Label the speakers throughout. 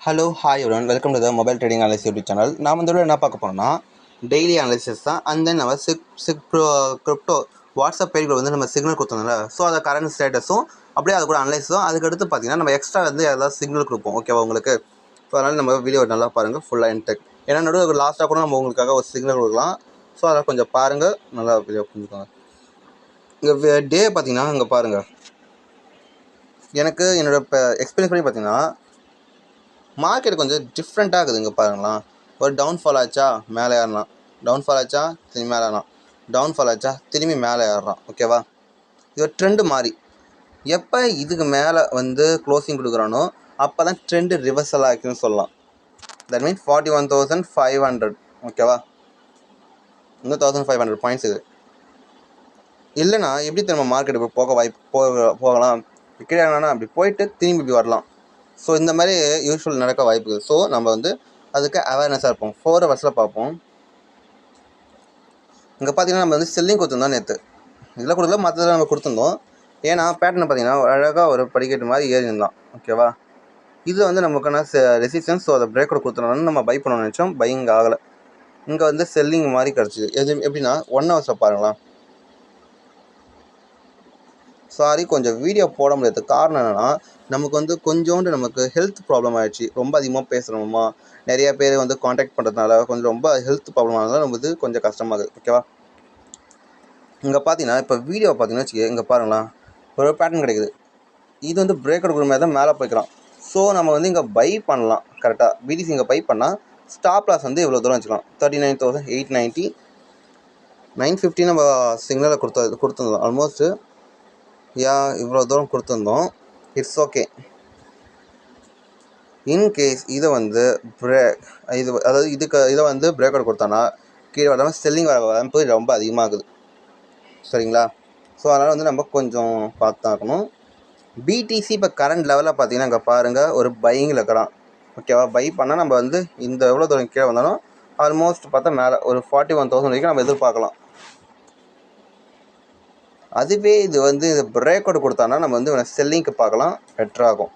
Speaker 1: Hello hi everyone, welcome to the mobile trading analysis YouTube channel. நாம் வந்து என்ன பார்க்க போகிறோம்னா டெய்லி அனாலிசிஸ் தான். அண்ட் தென் நம்ம கிரிப்டோ வாட்ஸ்அப் பேஜ்கள் வந்து நம்ம சிக்னல் கொடுத்தோம்ல, ஸோ அதை கரண்ட் ஸ்டேட்டஸும் அப்படியே அது கூட அனலைஸும் அதுக்கடுத்து பார்த்தீங்கன்னா நம்ம எக்ஸ்ட்ரா வந்து ஏதாவது சிக்னல் கொடுப்போம். ஓகேவா உங்களுக்கு? ஸோ அதனால் நம்ம வீடியோ நல்லா பாருங்கள், ஃபுல்லாக இன்டெக். ஏன்னா நடுவில் லாஸ்ட்டாக கூட நம்ம உங்களுக்காக ஒரு சிக்னல் கொடுக்கலாம். ஸோ அதை கொஞ்சம் பாருங்கள், நல்லா வீடியோ புரிஞ்சுக்கோங்க. இங்கே டே பார்த்தீங்கன்னா இங்கே பாருங்கள், எனக்கு என்னோடய இப்போ எக்ஸ்பீரியன்ஸ் பண்ணி பார்த்தீங்கன்னா மார்க்கெட் கொஞ்சம் டிஃப்ரெண்ட்டாக இருக்குது. இங்கே பாருங்களேன், ஒரு டவுன்ஃபால் ஆச்சா மேலே ஏறலாம், டவுன்ஃபால் ஆச்சா திரும்பி மேலே ஏறலாம், டவுன்ஃபால் ஆச்சா திரும்பி மேலே ஏறலாம். ஓகேவா? இது ட்ரெண்டு மாறி எப்போ இதுக்கு மேலே வந்து க்ளோசிங் கொடுக்குறானோ அப்போ தான் ட்ரெண்டு ரிவர்சல் ஆகிக்குன்னு சொல்லலாம். That means 41,500. ஓகேவா? இன்னும் 1,500 பாயிண்ட்ஸ் இது இல்லைன்னா எப்படி திரும்ப மார்க்கெட் இப்போ போகலாம் கீழே அப்படி போயிட்டு திரும்பி இப்படி வரலாம். ஸோ இந்த மாதிரி யூஸ்வல் நடக்க வாய்ப்பு இருக்குது. ஸோ நம்ம வந்து அதுக்கு அவேர்னஸாக இருப்போம். 4 ஹவர்ஸில் பார்ப்போம். இங்கே பார்த்தீங்கன்னா நம்ம வந்து செல்லிங் கொடுத்துருந்தோம் நேற்று, இதில் கொடுக்கல, மற்றதில் நம்ம கொடுத்துருந்தோம். ஏன்னா பேட்டர்னை பார்த்தீங்கன்னா அழகாக ஒரு படிக்கட்டு மாதிரி ஏறி இருந்தான். ஓகேவா? இது வந்து நமக்கான ரெசிஸ்டன்ஸ். ஸோ அதை பிரேக் அவுட் கொடுத்துருந்தோம்னு நம்ம பை பண்ண நினச்சோம், பையிங் ஆகலை. இங்கே வந்து செல்லிங் மாதிரி கிடச்சிது. எப்படின்னா 1 ஹவர்ஸில் பாருங்களா. சாரி, கொஞ்சம் வீடியோ போட முடியாது. காரணம் என்னென்னா நமக்கு வந்து கொஞ்சோண்டு நமக்கு ஹெல்த் ப்ராப்ளம் ஆகிடுச்சு. ரொம்ப அதிகமாக பேசுகிறோமா, நிறைய பேர் வந்து காண்டாக்ட் பண்ணுறதுனால கொஞ்சம் ரொம்ப ஹெல்த் ப்ராப்ளம் ஆனதுனால நமக்கு கொஞ்சம் கஷ்டமாகுது. ஓகேவா? இங்கே பார்த்தீங்கன்னா இப்போ வீடியோ பார்த்தீங்கன்னா வச்சுக்க, இங்கே பாருங்களேன், ஒரு பேட்டர்ன் கிடைக்குது. இது வந்து பிரேக் அவுட் கொடுக்குற மாதிரி தான் மேலே போய்க்கலாம். ஸோ நம்ம வந்து இங்கே பை பண்ணலாம். கரெக்டாக பிடிசி இங்கே பை பண்ணால் ஸ்டாப் லாஸ் வந்து இவ்வளோ தூரம் வச்சுக்கலாம். 39,890, 950 நம்ம சிக்னலை கொடுத்துருந்தோம். ஆல்மோஸ்ட்டு இவ்வளோ தூரம் கொடுத்துருந்தோம். It's okay. இன்கேஸ் இதை வந்து அதாவது இதை வந்து பிரேக் அவுட் கொடுத்தானா கீழே வராமல் செல்லிங் வர வாய்ப்பு ரொம்ப அதிகமாகுது. சரிங்களா? ஸோ அதனால் வந்து நம்ம கொஞ்சம் பார்த்து தான் இருக்கணும். பிடிசி இப்போ கரண்ட் லெவலில் பார்த்தீங்கன்னா இங்கே பாருங்கள், ஒரு பையிங்கில் இருக்கிறான். ஓகேவா? பை பண்ணால் நம்ம வந்து இந்த எவ்வளோ தூரம் கீழே வந்தாலும் ஆல்மோஸ்ட் பார்த்தா மேலே ஒரு 41,000 வரைக்கும் நம்ம எதிர்பார்க்கலாம். அதுவே இது வந்து இது பிரேக் அவுட் கொடுத்தானா நம்ம வந்து செல்லிங்க்கு பார்க்கலாம், பெட்டராகும்.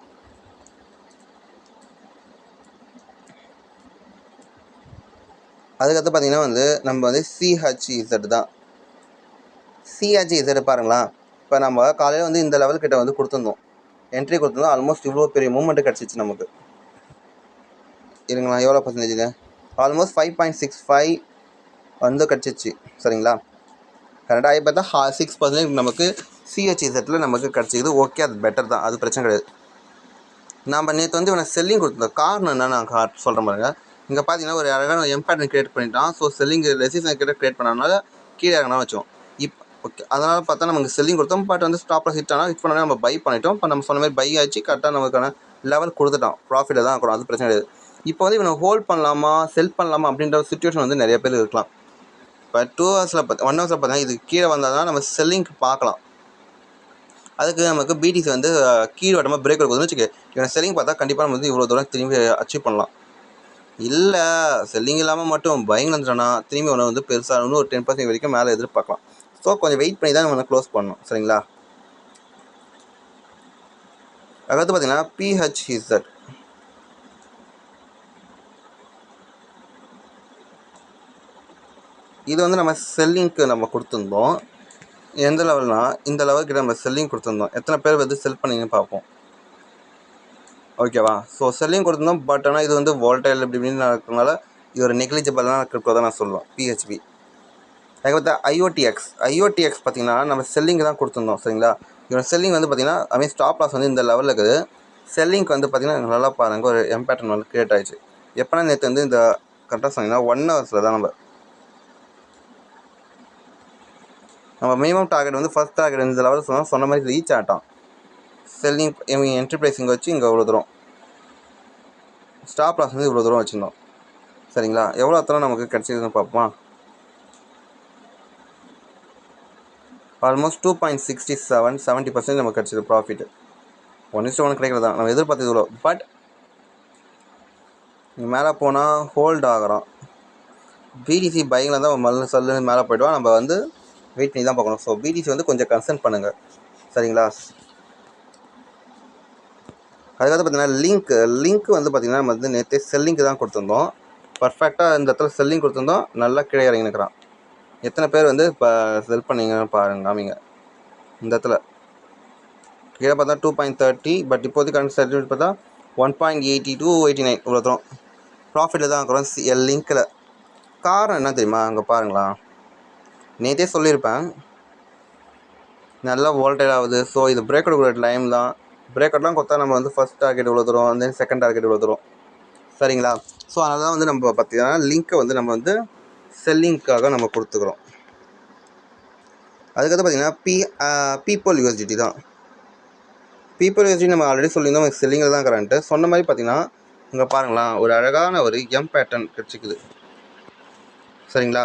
Speaker 1: அதுக்கடுத்து பார்த்தீங்கன்னா வந்து நம்ம வந்து சிஹெச்இசட் தான். சிஹெச்இசட் பாருங்களா, இப்போ நம்ம காலையில் வந்து இந்த லெவல் கிட்ட வந்து கொடுத்துருந்தோம், என்ட்ரி கொடுத்துருந்தோம். ஆல்மோஸ்ட் இவ்வளோ பெரிய மூவ்மெண்ட்டு கிடச்சிச்சு நமக்கு. இருங்களா, எவ்வளோ பர்சன்டேஜ்? ஆல்மோஸ்ட் 5.65 வந்து கிடச்சிச்சு. சரிங்களா? கரெக்டாக ஆகி பார்த்தா 6% நமக்கு சிஹெச்இசட்டில் நமக்கு கிடச்சிது. ஓகே, அது பெட்டர் தான், அது பிரச்சனை கிடையாது. நம்ம நேற்று வந்து இவனை செல்லிங் கொடுத்துருந்தோம். காரணம் என்ன நான் சொல்கிறேன் பாருங்க. இங்கே பார்த்தீங்கன்னா ஒரு அழகான எம்பேட்டர்ன் கிரியேட் பண்ணிட்டான். ஸோ செல்லிங் ரெசிஸ்டன்ஸ் கிரியேட் பண்ணனால கீழே இறங்கினா வச்சோம். ஓகே, அதனால் பார்த்தா நமக்கு செல்லிங் கொடுத்தோம். பட் வந்து ஸ்டாப்பில் ஹிட் ஆனால் ஹிட் பண்ணால் நம்ம பை பண்ணிட்டோம். இப்போ நம்ம சொன்ன மாதிரி பை ஆச்சு, கரெக்டாக நமக்கான லெவல் கொடுத்துட்டோம். ப்ராஃபிட்டில் தான் இருக்கணும், அது பிரச்சனை கிடையாது. இப்போ வந்து இவனை ஹோல்ட் பண்ணலாமா செல் பண்ணலாமா அப்படின்ற ஒரு சுச்சுவேஷன் வந்து நிறைய பேர் இருக்கலாம். இப்போ 2 ஹவர்ஸில் 1 ஹவர்ஸில் பார்த்தீங்கன்னா இது கீழே வந்தால் தான் நம்ம செல்லிங்க்கு பார்க்கலாம். அதுக்கு நமக்கு பிடிசி வந்து கீழ் வட்டமாக பிரேக் கொடுக்குதுன்னு வச்சுக்க, இவனை செல்லிங் பார்த்தா கண்டிப்பாக நம்ம வந்து இவ்வளோ தூரம் திரும்பி அச்சீவ் பண்ணலாம். இல்லை செல்லிங் இல்லாமல் மட்டும் பையிங் வந்துட்டோன்னா திரும்பி அவனை வந்து பெருசாக இன்னும் ஒரு 10% வரைக்கும் மேலே எதிர்பார்க்கலாம். ஸோ கொஞ்சம் வெயிட் பண்ணி தான் நம்ம க்ளோஸ் பண்ணணும். சரிங்களா? அடுத்து பார்த்தீங்கன்னா பிஹெச்இசட். இது வந்து நம்ம செல்லிங்க்கு நம்ம கொடுத்துருந்தோம். எந்த லெவல்னா இந்த லெவல்கிட்ட நம்ம செல்லிங் கொடுத்துருந்தோம். எத்தனை பேர் வந்து செல் பண்ணிங்கன்னு பார்ப்போம். ஓகேவா? ஸோ செல்லிங் கொடுத்துருந்தோம். பட் ஆனால் இது வந்து வால்டைல் இப்படி இப்படின்னு நடக்கிறதுனால இது ஒரு நெக்லிஜிபிளான கிரிப்டோ தான் நான் சொல்லுவேன், பிஹெச்பி. அதுக்கு ஐஓடிஎக்ஸ் பார்த்தீங்கன்னா நம்ம செல்லிங் தான் கொடுத்துருந்தோம். சரிங்களா? இவன் செல்லிங் வந்து பார்த்தீங்கன்னா ஸ்டாப் லாஸ் வந்து இந்த லெவலில் இருக்குது. செல்லிங்க்கு வந்து பார்த்தீங்கன்னா நல்லா பாருங்கள், ஒரு எம்பேட்டர்ன் வந்து கிரியேட் ஆகிடுச்சு. எப்போனா நேற்று வந்து இந்த கரெக்டாக சொன்னீங்கன்னா 1 ஹவர்ஸில் தான் நம்ம மினிமம் டார்கெட் வந்து ஃபஸ்ட் டார்கெட் இந்த லெவலில் சொன்ன மாதிரி ரீச் ஆகிட்டான். செல்லிங் என்ட்ரி ப்ரைஸ் இங்கே வச்சு இங்கே இவ்வளோ தூரம், ஸ்டாப் லாஸ் வந்து இவ்வளோ தூரம் வச்சுருந்தோம். சரிங்களா? எவ்வளோ தூரம் நமக்கு கிடச்சிதுன்னு பார்ப்போமா. ஆல்மோஸ்ட் 2.67 70% நமக்கு கிடச்சிது ப்ராஃபிட். 1:1 கிடைக்கிறது தான் நம்ம எதிர்பார்த்தது இவ்வளோ. பட் மேலே போனால் ஹோல்ட் ஆகிறோம். பிடிசி பைக்கில் தான் மல்ல சல்லுன்னு மேலே போய்டுவோம். நம்ம வந்து வெயிட் பண்ணி தான் பார்க்கணும். ஸோ பிடிசி வந்து கொஞ்சம் கன்சர்ன் பண்ணுங்கள். சரிங்களா? அதுக்கடுத்து பார்த்தீங்கன்னா லிங்க் வந்து பார்த்திங்கன்னா நம்ம வந்து நேற்றே செல்லிங்க்கு தான் கொடுத்துருந்தோம். பர்ஃபெக்டாக இந்த இடத்துல செல்லிங் கொடுத்துருந்தோம். நல்லா கீழே இறங்கி நிற்கிறான். எத்தனை பேர் வந்து இப்போ செல் பண்ணீங்கன்னு பாருங்க காமிங்க. இந்த இடத்துல கீழே பார்த்தா 2.30, பட் இப்போதைக்கு கரண்ட் சர்டிஃபிகேட் பார்த்தா 1.80 to 89 இவ்வளோ தூரம் ப்ராஃபிட்டில் தான் இருக்கிறோம் லிங்க்கில். காரணம் என்ன தெரியுமா? அங்கே பாருங்களா, நேற்றே சொல்லியிருப்பேன் நல்லா வோல்டேஜ் ஆகுது. ஸோ இது பிரேக் அவுட் கொடுக்குற டைம் தான். பிரேக் அவுட்லாம் கொடுத்தா நம்ம வந்து ஃபஸ்ட் டார்கெட் இவ்வளோ தூரம், தென் செகண்ட் டார்கெட் இவ்வளோ தூரம், சரிங்களா? ஸோ அதனால தான் வந்து நம்ம பார்த்தீங்கன்னா லிங்க்கை வந்து நம்ம வந்து செல்லிங்க்காக நம்ம கொடுத்துக்கிறோம். அதுக்கடுத்து பார்த்தீங்கன்னா பீப்புள் யூஎஸ்டிடி தான். பீப்புள் யூஎஸ்டிடி நம்ம ஆல்ரெடி சொல்லியிருந்தோம் செல்லிங்கில் தான் கரண்ட்டு. சொன்ன மாதிரி பார்த்தீங்கன்னா இங்கே பாருங்களா, ஒரு அழகான ஒரு எம் பேட்டர்ன் கிடச்சிக்குது, சரிங்களா?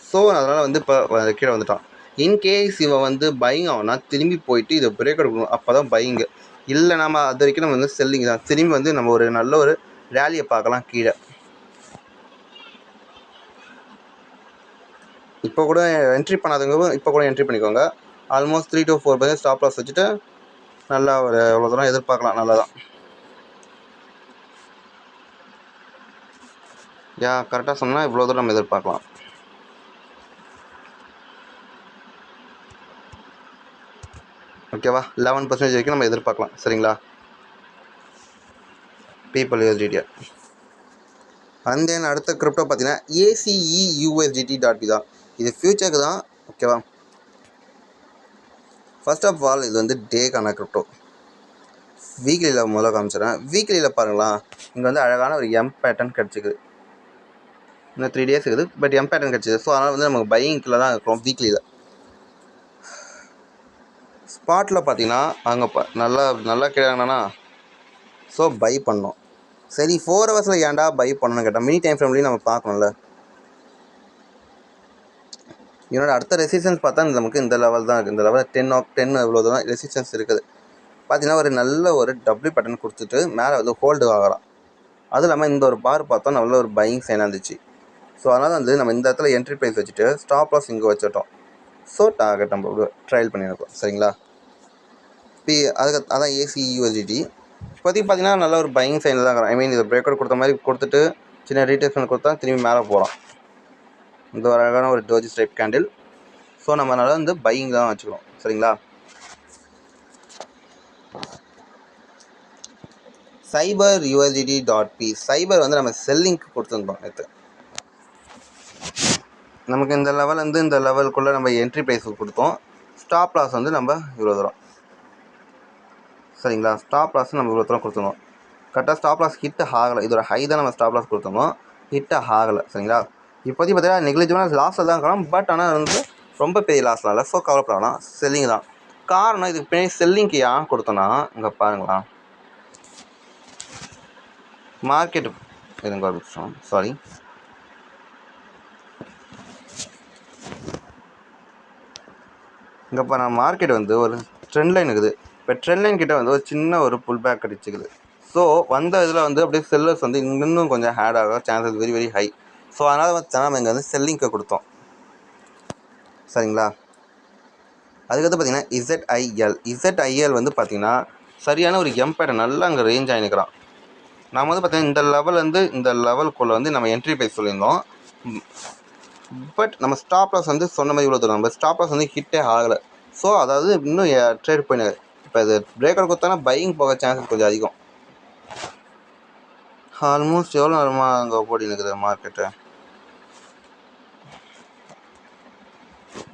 Speaker 1: ஸோ அதனால் வந்து இப்போ கீழே வந்துட்டான். இன்கேஸ் இவன் வந்து பையிங் ஆகுனா திரும்பி போயிட்டு இதை பிரேக் எடுக்கணும், அப்போ தான் பையிங்கு. இல்லை நம்ம அது வரைக்கும் நம்ம வந்து செல்லிங் தான். திரும்பி வந்து நம்ம ஒரு நல்ல ஒரு ரேலியை பார்க்கலாம் கீழே. இப்போ கூட என்ட்ரி பண்ணாதவங்க இப்போ கூட என்ட்ரி பண்ணிக்கோங்க. ஆல்மோஸ்ட் 3 to 4% ஸ்டாப் லாஸ் வச்சுட்டு நல்லா ஒரு எவ்வளோ தூரம் எதிர்பார்க்கலாம். நல்லா தான் கரெக்டாக சொன்னால் இவ்வளோ தூரம் நம்ம எதிர்பார்க்கலாம். ஓகேவா? 11% வரைக்கும் நம்ம எதிர்பார்க்கலாம், சரிங்களா? People USDT. அண்ட் தென் அடுத்த கிரிப்டோ பார்த்தீங்கன்னா ACEUSDT.B தான். இது ஃபியூச்சருக்கு தான், ஓகேவா? ஃபர்ஸ்ட் ஆஃப் ஆல் இது வந்து டேக்கான கிரிப்டோ. வீக்லியில் முதல்ல காமிச்சிடறேன். வீக்லியில் பாருங்களா, இங்கே வந்து அழகான ஒரு எம் பேட்டர்ன் கிடச்சிக்குது. இன்னும் 3 days இருக்குது, பட் எம் பேட்டர்ன் கிடச்சிது. ஸோ அதனால் வந்து நமக்கு பையிங்கில் தான் இருக்கிறோம் வீக்லியில். ஸ்பாட்டில் பார்த்தீங்கன்னா அங்கே நல்லா கிடையாதுண்ணா. ஸோ பை பண்ணோம். சரி 4 hours ஏன்டா பை பண்ணணும்னு கேட்டால் மினி டைம் ஃப்ரேம்லேயும் நம்ம பார்க்கணும்ல. என்னோட அடுத்த ரெசிஸ்டன்ஸ் பார்த்தா நமக்கு இந்த லெவல் தான் இருக்குது. இந்த லெவல் 10 இவ்வளோ தான் ரெசிஸ்டன்ஸ் இருக்குது. பார்த்தீங்கன்னா ஒரு நல்ல ஒரு டபுள் பேட்டர்ன் கொடுத்துட்டு மேலே வந்து ஹோல்டு ஆகலாம். அதுவும் இல்லாமல் இந்த ஒரு பார் பார்த்தோம் நல்ல ஒரு பையிங் சைனாக இருந்துச்சு. ஸோ அதனால் வந்து நம்ம இந்த இடத்துல என்ட்ரி ப்ரைஸ் வச்சுட்டு ஸ்டாப் லாஸ் இங்கே வச்சுட்டோம். ஸோ டார்கெட் நம்ம ட்ரையல் பண்ணியிருக்கோம், சரிங்களா? அதான் ACEUSDT. இப்போதைக்கு பார்த்தீங்கன்னா நல்ல ஒரு பையிங் சைனில் தான் இருக்கிறோம். இதை பிரேக் அவுட் கொடுத்த மாதிரி கொடுத்துட்டு சின்ன ரீடேஷன் கொடுத்தா திரும்பி மேலே போகலாம். இந்த ஒரு அழகான ஒரு டோஜி ஸ்ட்ரைப் கேண்டில். ஸோ நம்ம நல்லா வந்து பையிங் தான் வச்சுக்கிறோம், சரிங்களா? CyberUSDT.P சைபர் வந்து நம்ம செல்லிங்க்கு கொடுத்துருந்தோம் நேற்று. நமக்கு இந்த லெவல் வந்து இந்த லெவலுக்குள்ளே நம்ம என்ட்ரி ப்ரைஸ் கொடுத்தோம். ஸ்டாப் லாஸ் வந்து நம்ம இவ்வளோ தூரம், சரிங்களா? ஸ்டாப் லாஸ் நம்ம இவ்வளோ தூரம் கொடுத்துருந்தோம். கரெக்டாக ஸ்டாப் லாஸ் ஹிட் ஆகலை. இதோட ஹை தான் நம்ம ஸ்டாப் லாஸ் கொடுத்துருந்தோம், ஹிட் ஆகலை, சரிங்களா? இப்போதைக்கு பார்த்தீங்கன்னா நெக்லிஜிபிளான லாஸில் தான் இருக்கிறோம். பட் ஆனால் வந்து ரொம்ப பெரிய லாஸ்லாம் இல்லை. ஸோ கவலைப்படலாம், செல்லிங் தான் காரணம். இதுக்கு பின்னாடி செல்லிங்க்கு ஏன் கொடுத்தோன்னா இங்கே பாருங்களா, மார்க்கெட்டு எதுங்க ஒரு நிமிஷம், சாரி. இங்கே இப்போ நான் மார்க்கெட் வந்து ஒரு ட்ரெண்ட் லைன் இருக்குது. இப்போ ட்ரெண்ட் லைன் கிட்டே வந்து ஒரு சின்ன ஒரு புல் பேக் கிடச்சிக்குது. ஸோ வந்த இதில் வந்து அப்படியே செல்லர்ஸ் வந்து இன்னும் கொஞ்சம் ஹேட் ஆக chances very very high. So அதனால் வந்து நம்ம இங்கே வந்து செல்லிங்க்கு கொடுத்தோம், சரிங்களா? அதுக்கடுத்து பார்த்தீங்கன்னா ZIL வந்து பார்த்திங்கன்னா சரியான ஒரு எம்பேட்டர் நல்லா அங்கே ரேஞ்ச் ஆகினுக்கிறான். நம்ம வந்து பார்த்திங்கன்னா இந்த லெவல்லேருந்து இந்த லெவலுக்குள்ளே வந்து நம்ம என்ட்ரி ப்ரைஸ் சொல்லியிருந்தோம். பட் நம்ம ஸ்டாப் லாஸ் வந்து சொன்ன மாதிரி இவ்வளோ தூரம் நம்ம ஸ்டாப் லாஸ் வந்து ஹிட்டே ஆகலை. ஸோ அதாவது இன்னும் ட்ரேட் போயினு. இப்போ இது பிரேக் அவுட் கொடுத்தோன்னா பையிங் போக சான்சஸ் கொஞ்சம் அதிகம். ஆல்மோஸ்ட் எவ்வளோ நேரமாக அங்கே போடி இருக்குது மார்க்கெட்டு,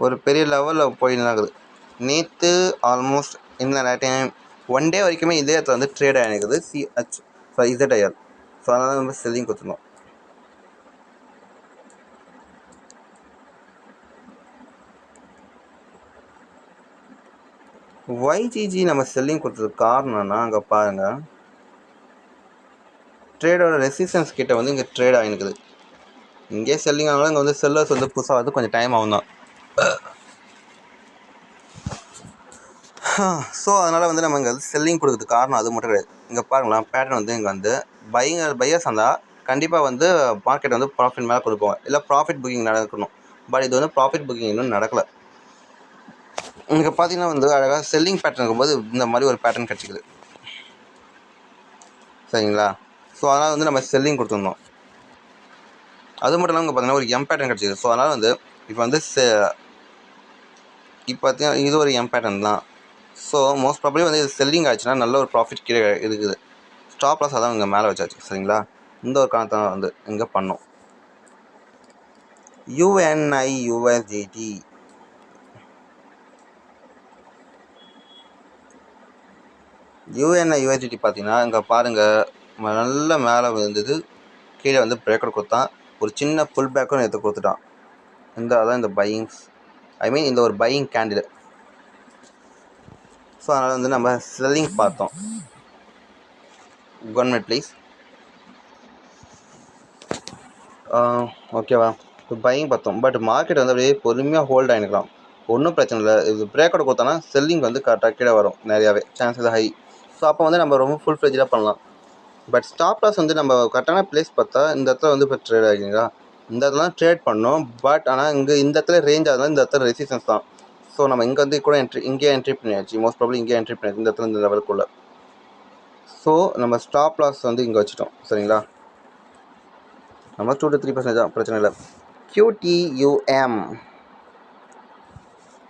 Speaker 1: ஒரு பெரிய லெவலில் போயின்னு தான் இருக்குது. நேற்று ஆல்மோஸ்ட் இந்த டைம் 1 day வரைக்குமே இதே இடத்துல வந்து ட்ரேட் ஆகிருக்குது ZIL. ஸோ அதனால் நம்ம செல்லிங் கொடுத்துருந்தோம். YGG நம்ம செல்லிங் கொடுத்ததுக்கு காரணம்னா அங்கே பாருங்கள், ட்ரேடோட ரெசிஸ்டன்ஸ் கிட்ட வந்து இங்கே ட்ரேட் ஆகிருக்குது. இங்கே செல்லிங் ஆனாலும் இங்கே வந்து செல்லர்ஸ் வந்து புதுசாக வந்து கொஞ்சம் டைம் ஆகும் தான். ஸோ அதனால் வந்து நம்ம இங்கே வந்து செல்லிங் கொடுக்குறதுக்கு காரணம் அது மட்டும் கிடையாது. இங்கே பாருங்களேன், பேட்டர்ன் வந்து இங்கே வந்து பையர்ஸ் இருந்தால் கண்டிப்பாக வந்து மார்க்கெட் வந்து ப்ராஃபிட் மேலே கொடுப்போம், இல்லை ப்ராஃபிட் புக்கிங் நடக்கணும். பட் இது வந்து ப்ராஃபிட் புக்கிங் இன்னும் நடக்கலை. இங்கே பார்த்தீங்கன்னா வந்து அழகாக செல்லிங் பேட்டர்ன் இருக்கும்போது இந்த மாதிரி ஒரு பேட்டர்ன் கிடச்சிக்குது. சரிங்களா. ஸோ அதனால் வந்து நம்ம செல்லிங் கொடுத்துருந்தோம். அது மட்டும் இல்லாமல் பார்த்தீங்கன்னா ஒரு எம் பேட்டர்ன் கிடச்சிது. ஸோ அதனால் வந்து இப்போ வந்து இப்போ பார்த்தீங்கன்னா இது ஒரு எம் பேட்டர்ன் தான். ஸோ மோஸ்ட் ப்ராபப்ளி வந்து இது செல்லிங் ஆச்சுன்னா நல்ல ஒரு ப்ராஃபிட் கீழே இருக்குது. ஸ்டாப் லாஸ் அதான் இங்கே மேலே வச்சாச்சு. சரிங்களா. இந்த ஒரு காரணத்தை வந்து இங்கே பண்ணோம். UNI USDT பார்த்தீங்கன்னா இங்கே பாருங்கள், நல்ல மேலே இருந்தது, கீழே வந்து பிரேக்கர் கொடுத்தான், ஒரு சின்ன புல் பேக்கும் எடுத்து கொடுத்துட்டான். அதான் இந்த பையிங்ஸ், இந்த ஒரு பையிங் கேண்டில். ஸோ அதனால் வந்து நம்ம செல்லிங் பார்த்தோம். Government please. ஓகேவா. இப்போ பையிங் பார்த்தோம். பட் மார்க்கெட் வந்து அப்படியே பொறுமையாக ஹோல்ட் ஆகிருக்கலாம். ஒன்றும் பிரச்சனை இல்லை. இது பிரேக்கோட கொடுத்தோன்னா செல்லிங் வந்து கரெக்டாக கீழே வரும், நிறையாவே சான்சஸ் ஹை. ஸோ அப்போ வந்து நம்ம ரொம்ப ஃபுல் ஃப்ளெஜ்டாக பண்ணலாம். பட் ஸ்டாப் லாஸ் வந்து நம்ம கரெக்டான பிளேஸ் பார்த்தா இந்த இடத்துல வந்து இப்போ ட்ரேட் ஆகிங்களா, இந்த இடத்துல ட்ரேட் பண்ணோம். பட் ஆனால் இங்கே இந்த இடத்துல ரேஞ்ச் ஆகுதுனா இந்த இடத்துல ரெசிஸ்டன்ஸ் தான். ஸோ நம்ம இங்கே வந்து கூட இங்கேயே என்ட்ரி பண்ணியாச்சு. மோஸ்ட் ப்ராபப்ளி இங்கே என்ட்ரி பண்ணியாச்சு, இந்த இடத்துல இந்த லெவலுக்குள்ள. ஸோ நம்ம ஸ்டாப் லாஸ் வந்து இங்கே வச்சுட்டோம். சரிங்களா. நம்ம 2 to 3% தான், பிரச்சனை இல்லை. QTUM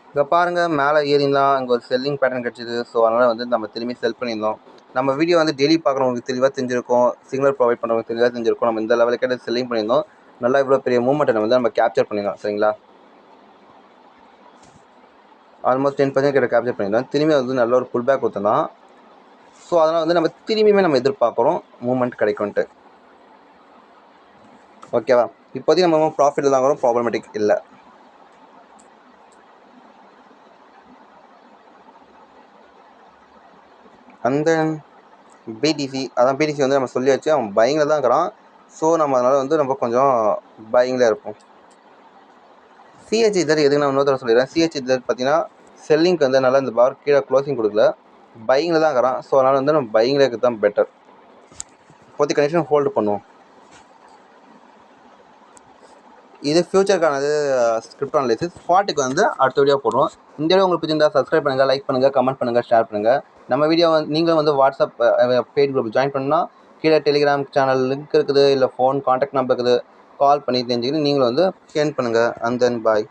Speaker 1: இங்கே பாருங்கள், மேலே ஏறிலாம் இங்கே ஒரு செல்லிங் பேட்டர்ன் கிடச்சிது. ஸோ அதனால் வந்து நம்ம திரும்பி செல் பண்ணியிருந்தோம். நம்ம வீடியோ வந்து டெய்லி பார்க்குறவங்களுக்கு தெளிவாக தெரிஞ்சிருக்கும், சிக்னல் ப்ரொவைட் பண்ணுறவங்க தெளிவாக தெரிஞ்சிருக்கும். நம்ம இந்த லெவலுக்கு செல்லிங் பண்ணியிருந்தோம். நல்லா இவ்வளோ பெரிய மூவ்மெண்ட்டை வந்து நம்ம கேப்சர் பண்ணியிருந்தோம். சரிங்களா. ஆல்மோஸ்ட் 10% கிட்ட கேப்சர் பண்ணியிருந்தோம். திரும்பி வந்து நல்ல ஒரு புல் பேக் கொடுத்தோம். ஸோ அதனால் வந்து நம்ம திரும்பியுமே நம்ம எதிர்பார்க்குறோம் மூவ்மெண்ட் கிடைக்கும்ன்ட்டு. ஓகேவா. இப்போதைக்கு நம்ம ப்ராஃபிட்டில் தான் வரும், ப்ராப்ளமேட்டிக் இல்லை. அண்ட் தென் BTC, அதான் BTC வந்து நம்ம சொல்லியாச்சு, அவன் பையிங்கில் தான் இருக்கிறான். ஸோ நம்ம அதனால் வந்து நம்ம கொஞ்சம் பையிங்கில் இருப்போம். CHZ எதுக்கு நான் இன்னொரு தடவை சொல்லிடுறேன். CHZ பார்த்தீங்கன்னா செல்லிங்க்கு வந்து நல்லா இந்த பார் கீழே க்ளோசிங் கொடுக்கல, பையிங்கில் தான் இருக்கிறான். ஸோ அதனால் வந்து நம்ம பையிங்கில் இருக்கிறது தான் பெட்டர். இப்போதைக்கு கண்டிஷன் ஹோல்டு பண்ணுவோம். இது ஃபியூச்சருக்கானது ஸ்கிரிப்ட் அனலைசிஸ். ஸ்பாட்டுக்கு வந்து அடுத்த வீடியோ போடுறோம். இந்த வீடியோ உங்களுக்கு பிடிச்சிருந்தா சப்ஸ்கிரைப் பண்ணுங்கள், லைக் பண்ணுங்கள், கமெண்ட் பண்ணுங்கள், ஷேர் பண்ணுங்கள். நம்ம வீடியோ வந்து நீங்களும் வந்து வாட்ஸ்அப் பெய்ட் குரூப் ஜாயின் பண்ணால் கீழே டெலிகிராம் சேனல் லிங்க் இருக்குது, இல்லை ஃபோன் கான்டாக்ட் நம்பர் இருக்குது, கால் பண்ணி தெரிஞ்சுக்கிட்டு நீங்களும் வந்து சென்ட் பண்ணுங்கள். And then bye.